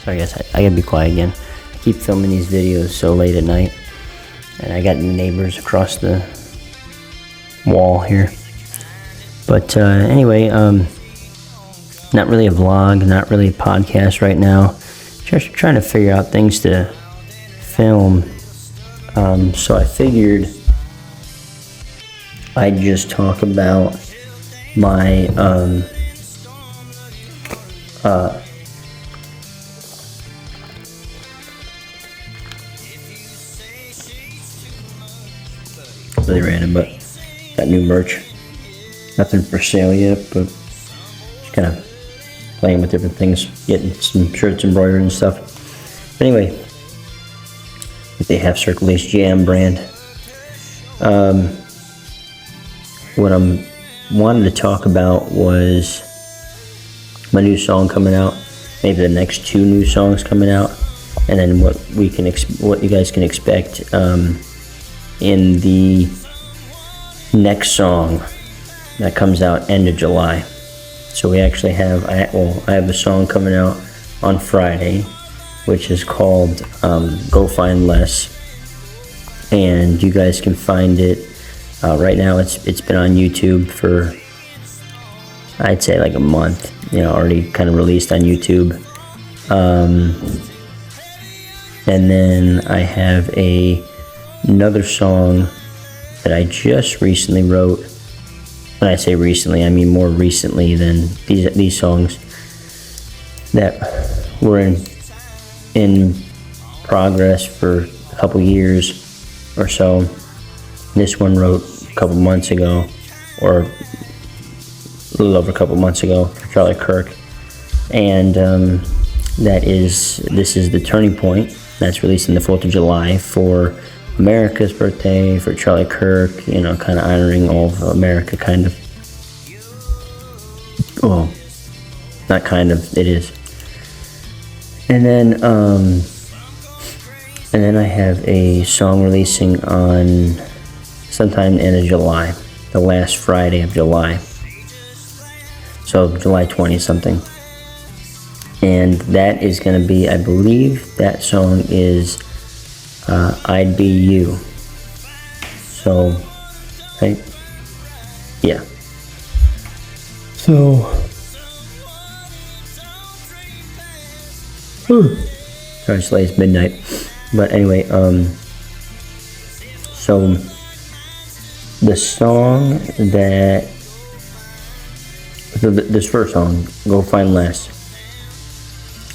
Sorry guys, I gotta be quiet again. I keep filming these videos so late at night, and I got new neighbors across the wall here. But anyway, not really a vlog, not really a podcast right now. Just trying to figure out things to film. So I figured I'd just talk about my really random, but got new merch. Nothing for sale yet, but just kind of playing with different things, getting some shirts embroidered and stuff. But anyway, they have Circle H Jam brand. What I wanted to talk about was my new song coming out, maybe the next 2 new songs coming out, and then what you guys can expect in the next song that comes out end of July. So we actually have, I have a song coming out on Friday, which is called Go Find Less, and you guys can find it right now. It's been on YouTube for, I'd say, like a month, already kind of released on YouTube. And then I have another song that I just recently wrote. When I say recently, I mean more recently than these songs that were in progress for a couple years or so. This one wrote a couple months ago, or a little over a couple months ago, for Charlie Kirk, and this is The Turning Point. That's released on the 4th of July for America's birthday, for Charlie Kirk, kind of honoring all of America, kind of. Well, not kind of, it is. And then I have a song releasing on sometime in the end of July, the last Friday of July. So July 20 something. And that is going to be, I believe that song is I'd Be You. So, right? Yeah. So, sorry, it's late, it's midnight. But anyway, so the song that, this first song, Go Find Less,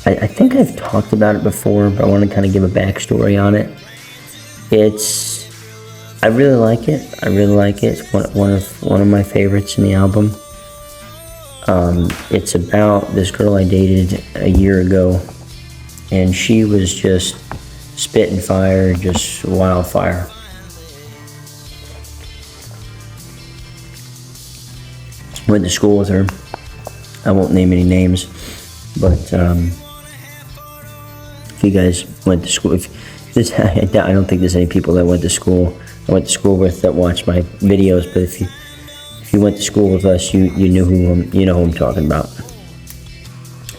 I think I've talked about it before, but I want to kind of give a backstory on it. I really like it. It's one of my favorites in the album. It's about this girl I dated a year ago, and she was just spitting fire, just wildfire. Went to school with her. I won't name any names, but if you guys went to school, I don't think there's any people that went to school. I went to school with that watch my videos, but if you went to school with us, you knew who I'm talking about.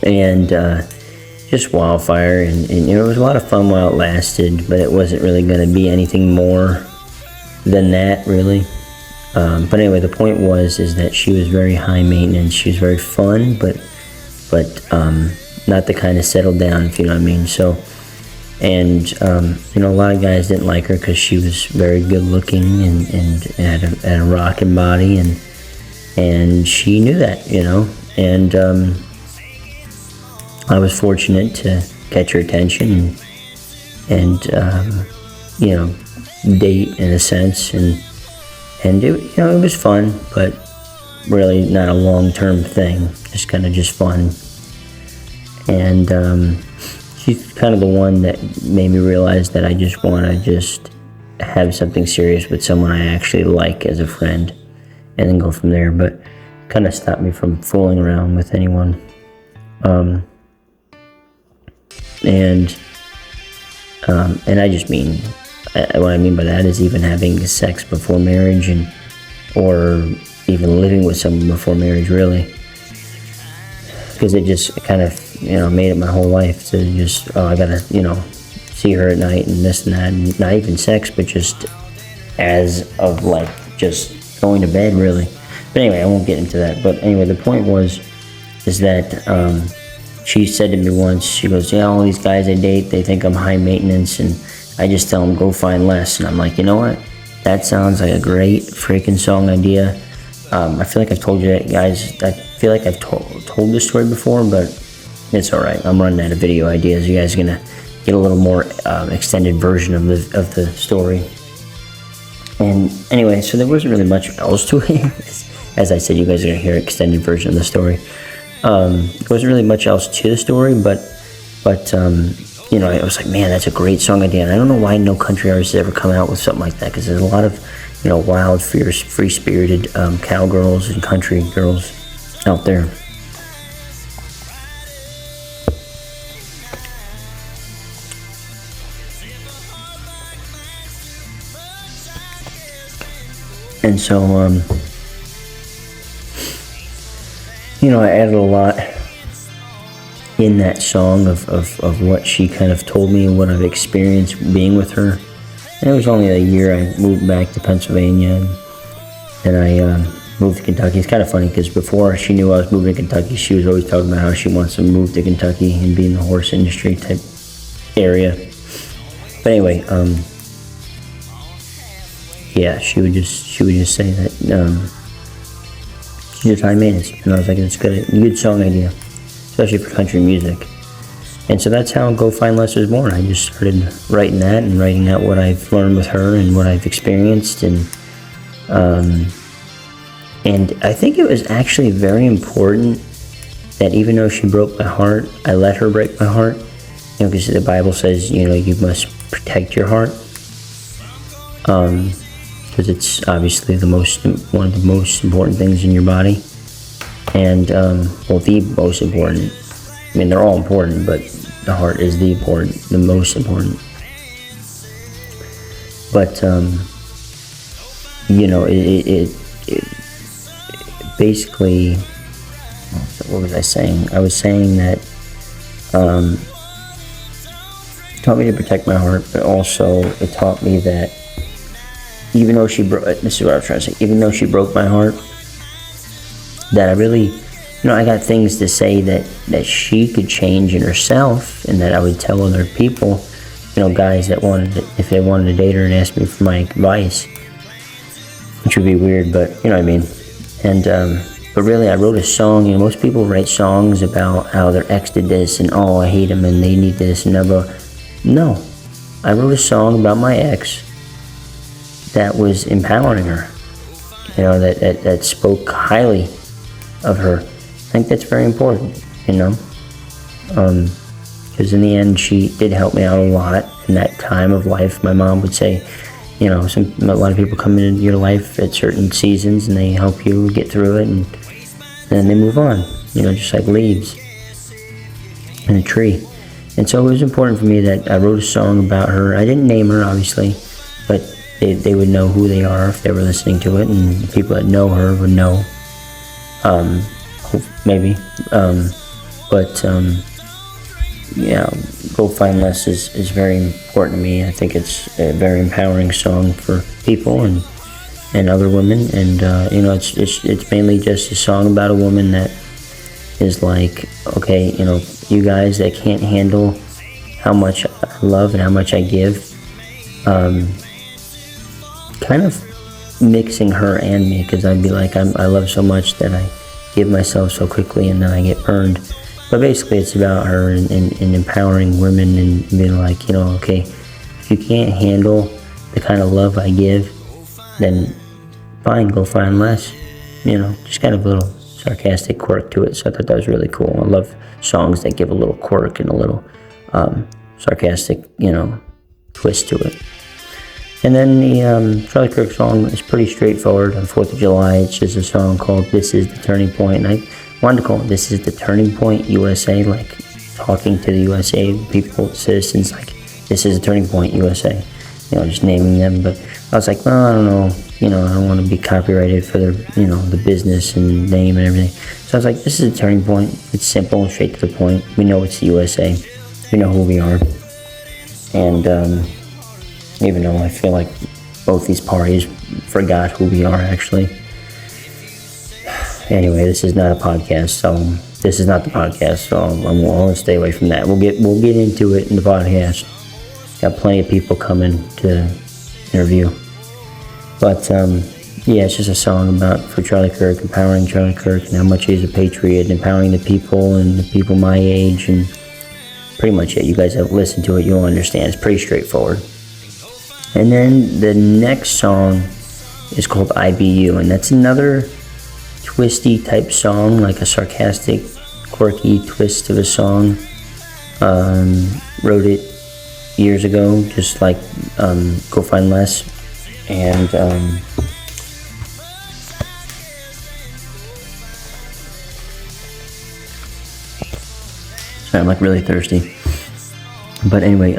And just wildfire, and it was a lot of fun while it lasted, but it wasn't really going to be anything more than that, really. But anyway, the point is that she was very high maintenance. She was very fun, but not the kind of settle down, if you know what I mean. So, and a lot of guys didn't like her because she was very good looking and had a rocking body, and she knew that, and I was fortunate to catch her attention and date in a sense, and it was fun, but really not a long-term thing, just fun. And she's kind of the one that made me realize that I just want to have something serious with someone I actually like as a friend, and then go from there. But kind of stopped me from fooling around with anyone. And I just mean, what I mean by that is even having sex before marriage, or even living with someone before marriage, really, because it just kind of made it my whole life to just, I gotta, see her at night and this and that, and not even sex, but just as of like just going to bed, really. But anyway, I won't get into that. But anyway, the point is that she said to me once, she goes, yeah, all these guys I date, they think I'm high maintenance, and I just tell them go find less. And I'm like, you know what? That sounds like a great freaking song idea. I feel like I've told you that, guys. I feel like I've told this story before, but it's all right. I'm running out of video ideas. You guys are gonna get a little more extended version of the story. And anyway, so there wasn't really much else to it. As I said, you guys are gonna hear an extended version of the story. There wasn't really much else to the story, but I was like, man, that's a great song idea. And I don't know why no country artists ever come out with something like that, because there's a lot of wild, fierce, free-spirited cowgirls and country girls out there. And so, I added a lot in that song of what she kind of told me and what I've experienced being with her. And it was only a year I moved back to Pennsylvania, and I moved to Kentucky. It's kind of funny because before she knew I was moving to Kentucky, she was always talking about how she wants to move to Kentucky and be in the horse industry type area. But anyway, yeah, she would just say that she's just high maintenance, and I was like, it's a good song idea, especially for country music. And so that's how Go Find Less was born. I just started writing that and writing out what I've learned with her and what I've experienced, and I think it was actually very important that even though she broke my heart, I let her break my heart. Because the Bible says, you must protect your heart. Because it's obviously one of the most important things in your body. And, the most important. I mean, they're all important, but the heart is the most important. But, it basically, what was I saying? I was saying that, it taught me to protect my heart, but also it taught me that even though this is what I was trying to say, even though she broke my heart, that I really, I got things to say that she could change in herself, and that I would tell other people, guys that if they wanted to date her and ask me for my advice, which would be weird, but you know what I mean. And, but really I wrote a song, most people write songs about how their ex did this, and oh, I hate them, and they need this, and never. No, I wrote a song about my ex that was empowering her, that spoke highly of her. I think that's very important, because in the end, she did help me out a lot in that time of life. My mom would say, a lot of people come into your life at certain seasons and they help you get through it, and then they move on, just like leaves in a tree. And so it was important for me that I wrote a song about her. I didn't name her, obviously, but they would know who they are if they were listening to it, and the people that know her would know, maybe. Go Find Less is very important to me. I think it's a very empowering song for people and other women, and it's mainly just a song about a woman that is like, okay, you guys that can't handle how much I love and how much I give, kind of mixing her and me, because I'd be like, I love so much that I give myself so quickly and then I get burned. But basically it's about her and empowering women and being like, okay, if you can't handle the kind of love I give, then fine, go find less. Just kind of a little sarcastic quirk to it. So I thought that was really cool. I love songs that give a little quirk and a little sarcastic, twist to it. And then the Charlie Kirk song is pretty straightforward. On 4th of July, it's just a song called This Is the Turning Point. And I wanted to call it This Is the Turning Point USA, like talking to the USA people, citizens, like, this is the turning point USA. just naming them. But I was like, well, I don't know, I don't want to be copyrighted for the, the business and name and everything. So I was like, this is a turning point. It's simple and straight to the point. We know it's the USA. We know who we are. And even though I feel like both these parties forgot who we are, actually. Anyway, this is not a podcast, so this is not the podcast, so I'm going to stay away from that. We'll get into it in the podcast. Got plenty of people coming to interview. But, it's just a song for Charlie Kirk, empowering Charlie Kirk, and how much he's a patriot, empowering the people and the people my age, and pretty much it. You guys have listened to it, you'll understand. It's pretty straightforward. And then the next song is called IBU, and that's another twisty type song, like a sarcastic, quirky twist of a song. Wrote it years ago, just like Go Find Less. And sorry, I'm like really thirsty. But anyway,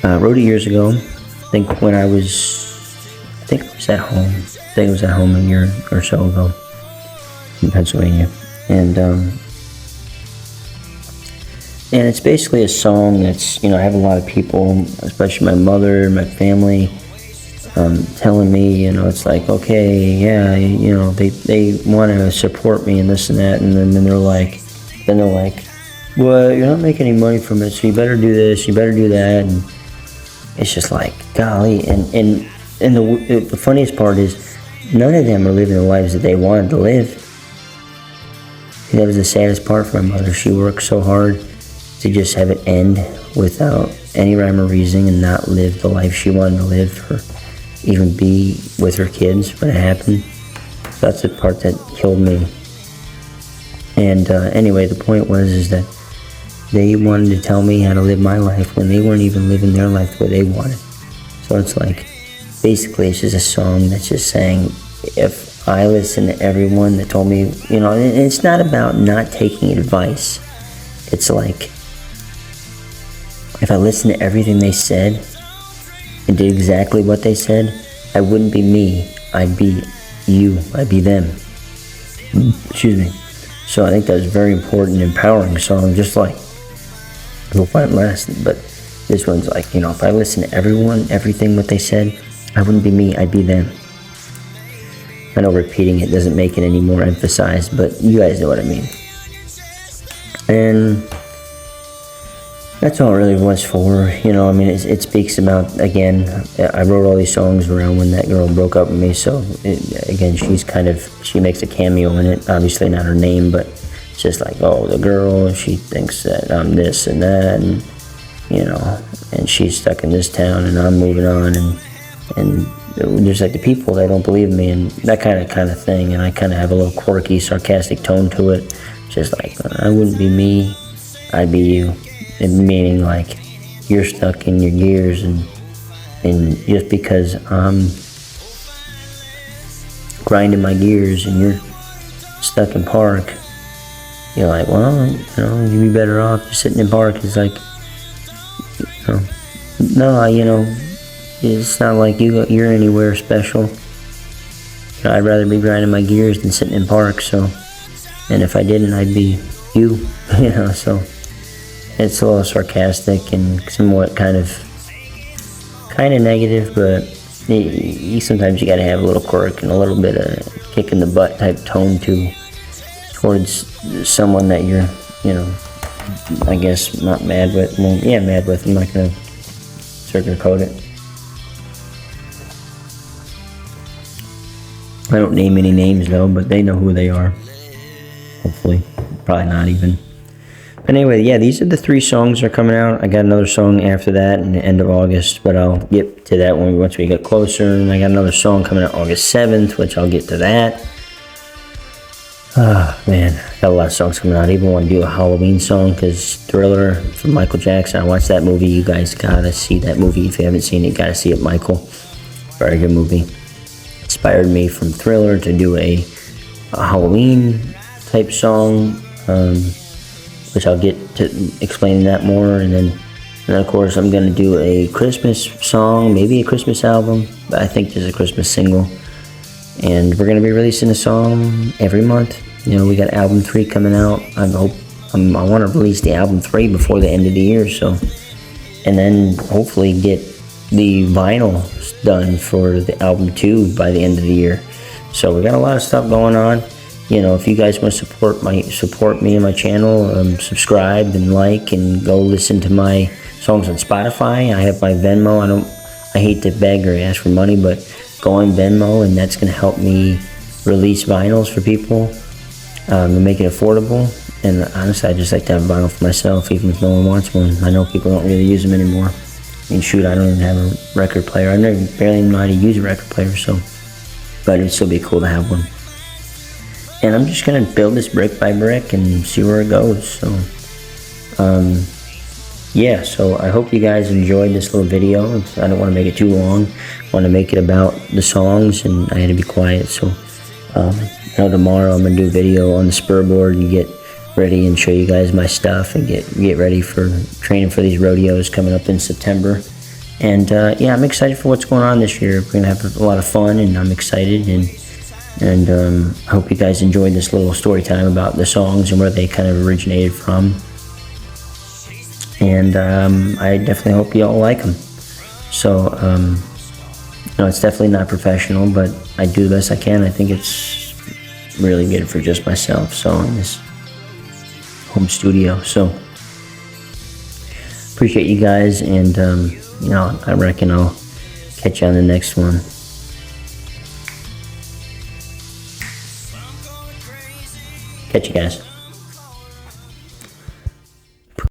wrote it years ago. I think I was at home. I think it was at home a year or so ago in Pennsylvania. And it's basically a song that's, I have a lot of people, especially my mother, my family, telling me, it's like, okay, yeah, they want to support me and this and that. And then they're like, well, you're not making any money from it, so you better do this, you better do that. And it's just like, golly. And the funniest part is, none of them are living the lives that they wanted to live. That was the saddest part for my mother. She worked so hard to just have it end without any rhyme or reason and not live the life she wanted to live, or even be with her kids when it happened. So that's the part that killed me. And anyway, the point was that they wanted to tell me how to live my life when they weren't even living their life the way they wanted. So it's like, basically, it's just a song that's just saying, if I listen to everyone that told me, and it's not about not taking advice. It's like, if I listened to everything they said and did exactly what they said, I wouldn't be me. I'd be you. I'd be them. Excuse me. So I think that was a very important, empowering song, just like Go Find Less. But this one's like, if I listen to everything what they said, I wouldn't be me, I'd be them. I know repeating it doesn't make it any more emphasized, but you guys know what I mean. And that's all it really was for, it speaks about, again, I wrote all these songs around when that girl broke up with me, so, she makes a cameo in it, obviously not her name, but it's just like, oh, the girl, she thinks that I'm this and that, and, and she's stuck in this town, and I'm moving on, and there's like the people that don't believe me, and that kind of thing, and I kind of have a little quirky, sarcastic tone to it, just like, I wouldn't be me, I'd be you, and meaning like, you're stuck in your gears, and just because I'm grinding my gears, and you're stuck in park, you're like, well, you'd be better off just sitting in park. It's like, no, it's not like you're anywhere special. I'd rather be grinding my gears than sitting in park. So, and if I didn't, I'd be you. So it's a little sarcastic and somewhat kind of negative, but sometimes you got to have a little quirk and a little bit of kick in the butt type tone towards someone that you're, I guess not mad with. Well, yeah, mad with. I'm not gonna sugarcoat it. I don't name any names though, but they know who they are. Hopefully. Probably not even. But anyway, yeah, these are the 3 songs that are coming out. I got another song after that in the end of August, but I'll get to that once we get closer. And I got another song coming out August 7th, which I'll get to that. Oh, man, got a lot of songs coming out. I even want to do a Halloween song, because Thriller from Michael Jackson, I watched that movie. You guys gotta see that movie. If you haven't seen it, you gotta see it, Michael. Very good movie. Inspired me from Thriller to do a Halloween type song, which I'll get to explaining that more. And then And of course, I'm gonna do a Christmas song, maybe a Christmas album, but I think there's a Christmas single. And we're gonna be releasing a song every month. You know, we got album 3 coming out. I want to release the album 3 before the end of the year. So, and then hopefully get the vinyl done for the album 2 by the end of the year. So we got a lot of stuff going on. You know, if you guys want to support me and my channel, subscribe and like, and go listen to my songs on Spotify. I have my Venmo. I hate to beg or ask for money, but go on Venmo, and that's going to help me release vinyls for people and make it affordable. And honestly, I just like to have a vinyl for myself, even if no one wants one. I know people don't really use them anymore. I mean, shoot, I don't even have a record player. I barely know how to use a record player, so, but it'd still be cool to have one. And I'm just gonna build this brick by brick and see where it goes. So, yeah. So I hope you guys enjoyed this little video. I don't want to make it too long. I want to make it about the songs, and I had to be quiet. So, I know tomorrow I'm gonna do a video on the spur board and get ready and show you guys my stuff and get ready for training for these rodeos coming up in September. And yeah, I'm excited for what's going on this year. We're gonna have a lot of fun, and I'm excited. And I hope you guys enjoyed this little story time about the songs and where they kind of originated from. And I definitely hope you all like them. So, no, it's definitely not professional, but I do the best I can. I think it's really good for just myself, so in this home studio. So, appreciate you guys, and you know, I reckon I'll catch you on the next one. Catch you guys.